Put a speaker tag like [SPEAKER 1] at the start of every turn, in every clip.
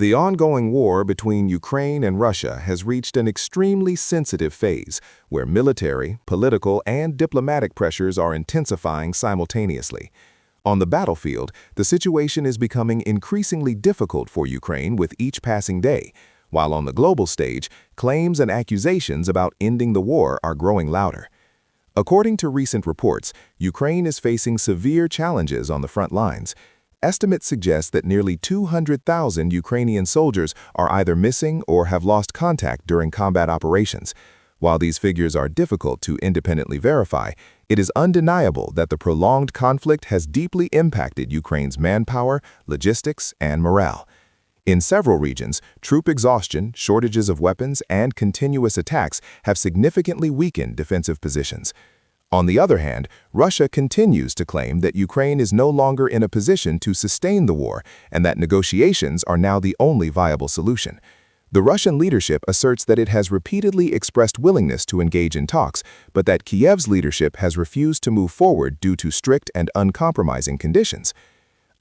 [SPEAKER 1] The ongoing war between Ukraine and Russia has reached an extremely sensitive phase where military, political, and diplomatic pressures are intensifying simultaneously. On the battlefield, the situation is becoming increasingly difficult for Ukraine with each passing day, while on the global stage, claims and accusations about ending the war are growing louder. According to recent reports, Ukraine is facing severe challenges on the front lines. Estimates suggest that nearly 200,000 Ukrainian soldiers are either missing or have lost contact during combat operations. While these figures are difficult to independently verify, it is undeniable that the prolonged conflict has deeply impacted Ukraine's manpower, logistics, and morale. In several regions, troop exhaustion, shortages of weapons, and continuous attacks have significantly weakened defensive positions. On the other hand, Russia continues to claim that Ukraine is no longer in a position to sustain the war and that negotiations are now the only viable solution. The Russian leadership asserts that it has repeatedly expressed willingness to engage in talks, but that Kiev's leadership has refused to move forward due to strict and uncompromising conditions.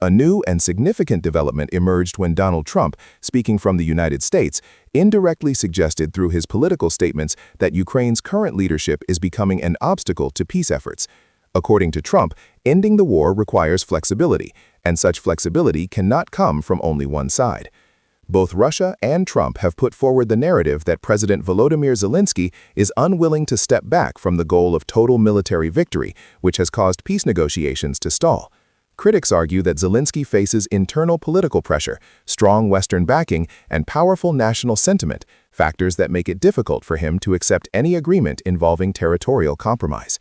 [SPEAKER 1] A new and significant development emerged when Donald Trump, speaking from the United States, indirectly suggested through his political statements that Ukraine's current leadership is becoming an obstacle to peace efforts. According to Trump, ending the war requires flexibility, and such flexibility cannot come from only one side. Both Russia and Trump have put forward the narrative that President Volodymyr Zelensky is unwilling to step back from the goal of total military victory, which has caused peace negotiations to stall. Critics argue that Zelensky faces internal political pressure, strong Western backing, and powerful national sentiment, factors that make it difficult for him to accept any agreement involving territorial compromise.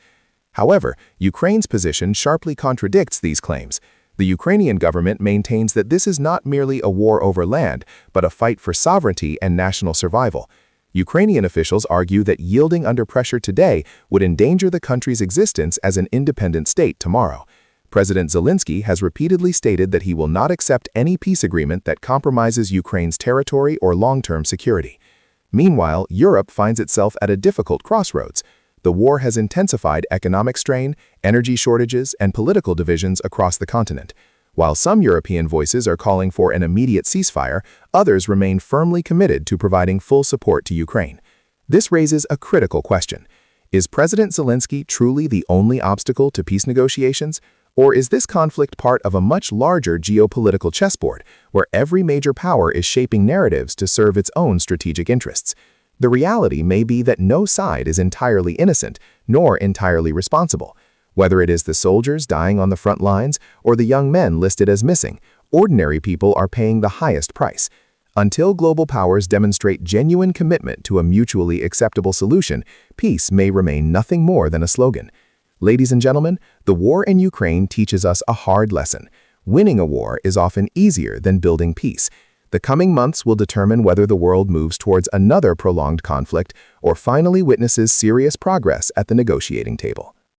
[SPEAKER 1] However, Ukraine's position sharply contradicts these claims. The Ukrainian government maintains that this is not merely a war over land, but a fight for sovereignty and national survival. Ukrainian officials argue that yielding under pressure today would endanger the country's existence as an independent state tomorrow. President Zelensky has repeatedly stated that he will not accept any peace agreement that compromises Ukraine's territory or long-term security. Meanwhile, Europe finds itself at a difficult crossroads. The war has intensified economic strain, energy shortages, and political divisions across the continent. While some European voices are calling for an immediate ceasefire, others remain firmly committed to providing full support to Ukraine. This raises a critical question. Is President Zelensky truly the only obstacle to peace negotiations? Or is this conflict part of a much larger geopolitical chessboard, where every major power is shaping narratives to serve its own strategic interests? The reality may be that no side is entirely innocent, nor entirely responsible. Whether it is the soldiers dying on the front lines or the young men listed as missing, ordinary people are paying the highest price. Until global powers demonstrate genuine commitment to a mutually acceptable solution, peace may remain nothing more than a slogan. Ladies and gentlemen, the war in Ukraine teaches us a hard lesson. Winning a war is often easier than building peace. The coming months will determine whether the world moves towards another prolonged conflict or finally witnesses serious progress at the negotiating table.